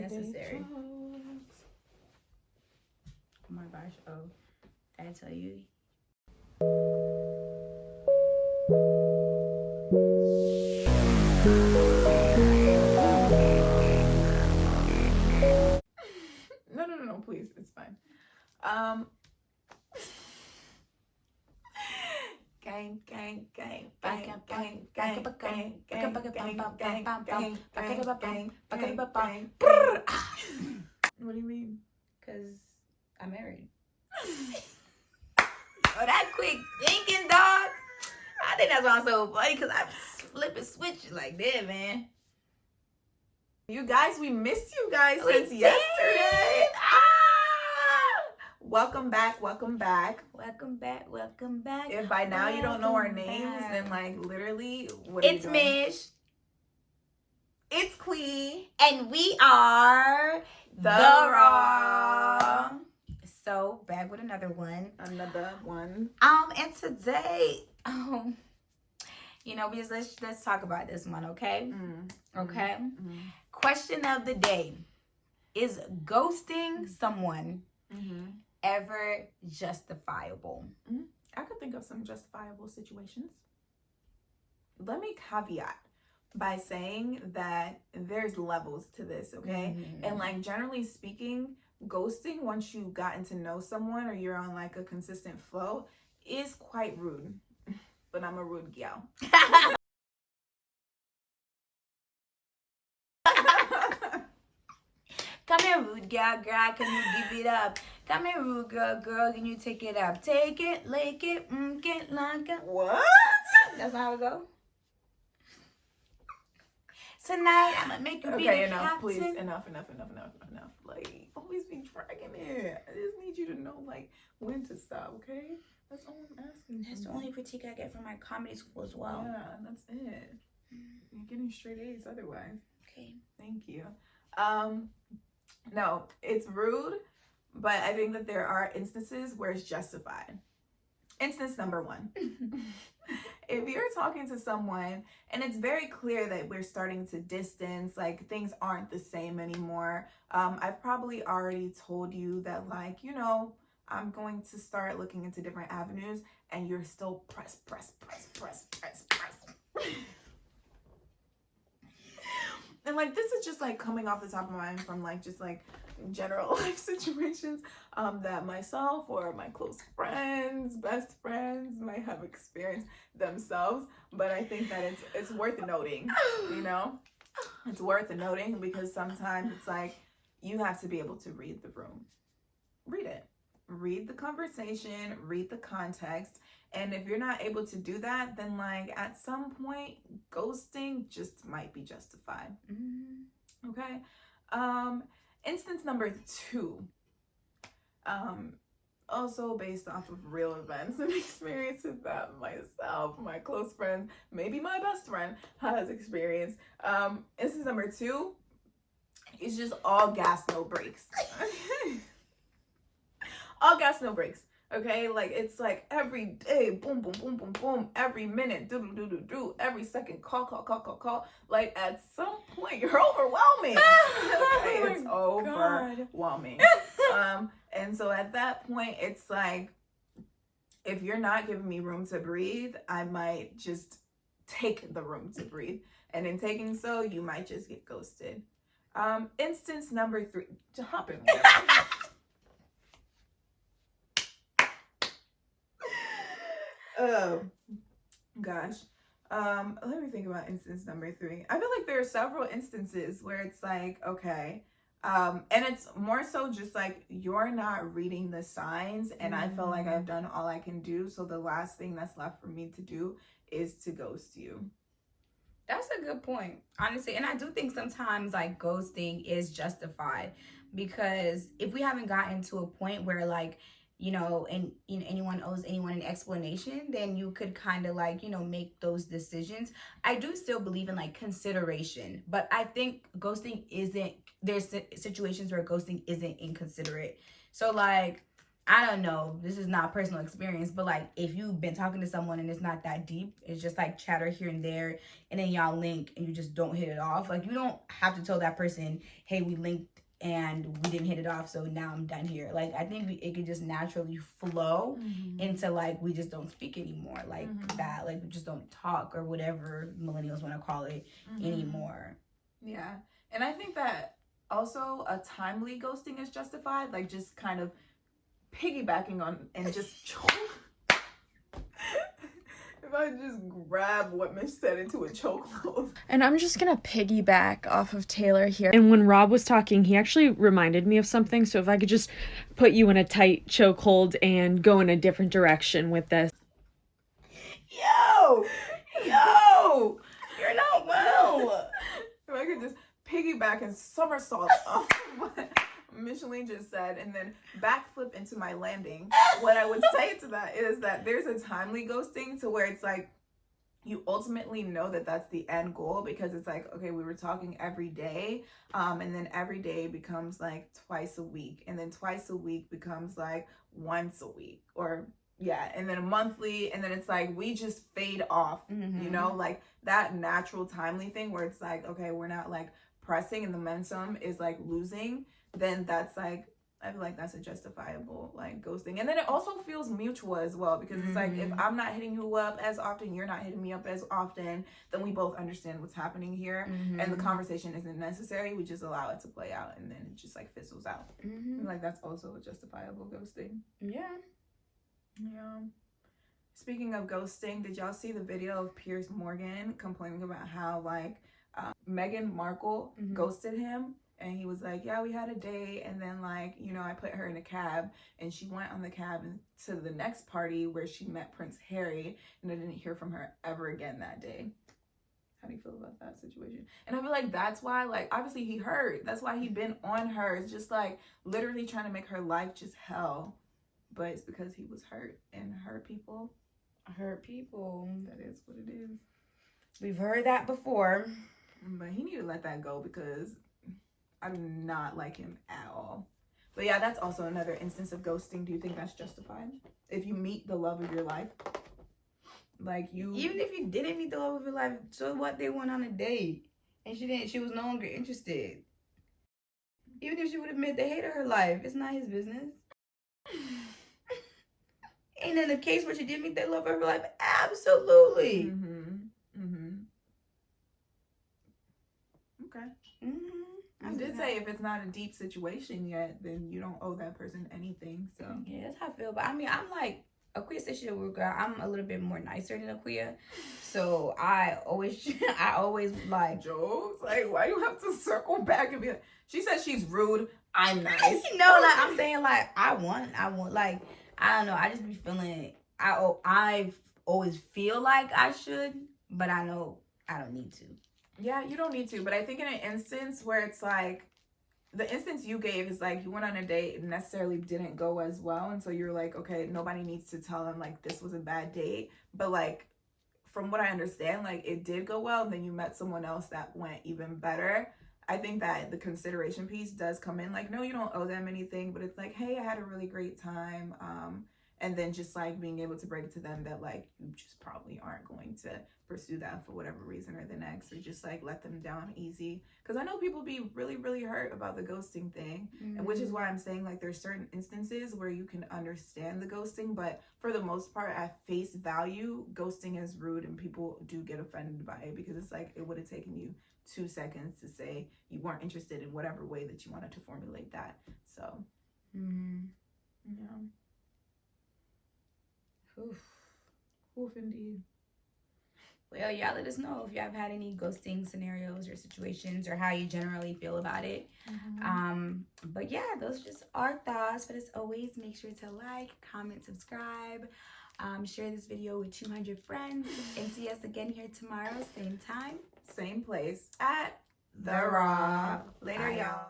necessary. Oh my gosh. Oh, did I tell you? No, please. It's fine. Gang. What do you mean? Because I'm married. Oh, that quick thinking, dog. I think that's why I'm so funny, because I flip and switch like that, man. You guys, we missed you guys since yesterday. Welcome back. If by now you don't know our names, then like literally, what it's Mish. It's Kui. And we are The Raw. So back with another one. And today, let's talk about this one, okay? Okay. Question of the day: is ghosting someone ever justifiable? I could think of some justifiable situations. Let me caveat by saying that there's levels to this, okay? And like generally speaking, ghosting once you've gotten to know someone or you're on like a consistent flow is quite rude. But I'm a rude gal. Come here, rude girl, can you give it up? Come here, rude girl, can you take it up? Take it, lick it, get like it. What? That's not how it go. Tonight, I'm gonna make you be the enough, captain. please. Enough. Like, always be dragging it. I just need you to know, like, when to stop, okay? That's all I'm asking. That's the only critique I get from my comedy school as well. Yeah, that's it. You're getting straight A's otherwise. Okay. Thank you. No, it's rude, but I think that there are instances where it's justified. Instance number one. If you're talking to someone and it's very clear that we're starting to distance, like things aren't the same anymore, I've probably already told you that, like, I'm going to start looking into different avenues, and you're still press. And like, this is just like coming off the top of my mind from like just like general life situations that myself or my close friends, best friends might have experienced themselves. But I think that it's worth noting, it's worth noting, because sometimes it's like you have to be able to read the room, read it, read the conversation, read the context. And if you're not able to do that, then like at some point, ghosting just might be justified. Okay. Instance number 2. Also based off of real events and experiences that myself, my close friends, maybe my best friend has experienced. Instance number 2 is just all gas, no brakes. All gas, no brakes. Okay, like it's like every day, boom, every minute, do, every second, call. Like at some point, you're overwhelming. Okay, it's overwhelming. And so at that point, it's like, if you're not giving me room to breathe, I might just take the room to breathe, and in taking so, you might just get ghosted. Instance number 3, to hop in. Oh gosh. Let me think about instance number 3. I feel like there are several instances where it's like, okay, and it's more so just like you're not reading the signs, and I feel like I've done all I can do, so the last thing that's left for me to do is to ghost you. That's a good point, honestly. And I do think sometimes like ghosting is justified, because if we haven't gotten to a point where like anyone owes anyone an explanation, then you could kind of like, make those decisions. I do still believe in like consideration, but I think ghosting there's situations where ghosting isn't inconsiderate. So like, I don't know, this is not personal experience, but like if you've been talking to someone and it's not that deep, it's just like chatter here and there, and then y'all link and you just don't hit it off. Like, you don't have to tell that person, hey, we linked and we didn't hit it off, so now I'm done here. Like, I think it could just naturally flow into, like, we just don't speak anymore, like that, like we just don't talk or whatever millennials want to call it anymore. Yeah. And I think that also a timely ghosting is justified, like just kind of piggybacking on and just if I just grab what Mitch said into a chokehold. And I'm just gonna piggyback off of Taylor here. And when Rob was talking, he actually reminded me of something. So if I could just put you in a tight chokehold and go in a different direction with this. Yo, you're not well. If I could just piggyback and somersault off what Micheline just said and then backflip into my landing, what I would say to that is that there's a timely ghosting to where it's like you ultimately know that that's the end goal, because it's like, okay, we were talking every day, and then every day becomes like twice a week, and then twice a week becomes like once a week, or yeah, and then a monthly, and then it's like we just fade off, you know, like that natural timely thing where it's like, okay, we're not like pressing and the momentum is like losing, then that's like, I feel like that's a justifiable like ghosting. And then it also feels mutual as well, because it's like, if I'm not hitting you up as often, you're not hitting me up as often, then we both understand what's happening here, and the conversation isn't necessary. We just allow it to play out, and then it just like fizzles out. And like that's also a justifiable ghosting. Yeah. Speaking of ghosting, did y'all see the video of Piers Morgan complaining about how like Meghan Markle ghosted him? And he was like, yeah, we had a date, and then like, you know, I put her in a cab, and she went on the cab to the next party where she met Prince Harry, and I didn't hear from her ever again that day. How do you feel about that situation? And I feel like that's why, like, obviously he hurt. That's why he been on her. It's just like literally trying to make her life just hell. But it's because he was hurt, and hurt people. That is what it is. We've heard that before. But he need to let that go, because I do not like him at all. But yeah, that's also another instance of ghosting. Do you think that's justified? If you meet the love of your life, like you, even if you didn't meet the love of your life, so what, they went on a date and she was no longer interested. Even if she would have met the hate of her life, it's not his business. And in the case where she did meet that love of her life, absolutely. Okay. I did say if it's not a deep situation yet, then you don't owe that person anything. So yeah, that's how I feel. But I mean, I'm like, Aquia said she's a rude girl. I'm a little bit more nicer than Aquia, so I always like jokes. Like, why do you have to circle back and be like? She says she's rude. I'm nice. No, like I'm saying, like I want, like I don't know. I just be feeling. I always feel like I should, but I know I don't need to. Yeah, you don't need to. But I think in an instance where it's like, the instance you gave is like you went on a date and necessarily didn't go as well. And so you're like, okay, nobody needs to tell them like this was a bad date. But like, from what I understand, like it did go well. And then you met someone else that went even better. I think that the consideration piece does come in. Like, no, you don't owe them anything. But it's like, hey, I had a really great time. And then just like being able to break it to them that like you just probably aren't going to pursue that for whatever reason or the next, or just like let them down easy. Because I know people be really, really hurt about the ghosting thing, and which is why I'm saying like there's certain instances where you can understand the ghosting, but for the most part, at face value, ghosting is rude, and people do get offended by it, because it's like it would have taken you 2 seconds to say you weren't interested in whatever way that you wanted to formulate that. So yeah. Oof indeed. Well, y'all let us know if y'all have had any ghosting scenarios or situations, or how you generally feel about it. But yeah, those are just our thoughts. But as always, make sure to like, comment, subscribe, share this video with 200 friends, and see us again here tomorrow, same time, same place at The Raw. Later, y'all.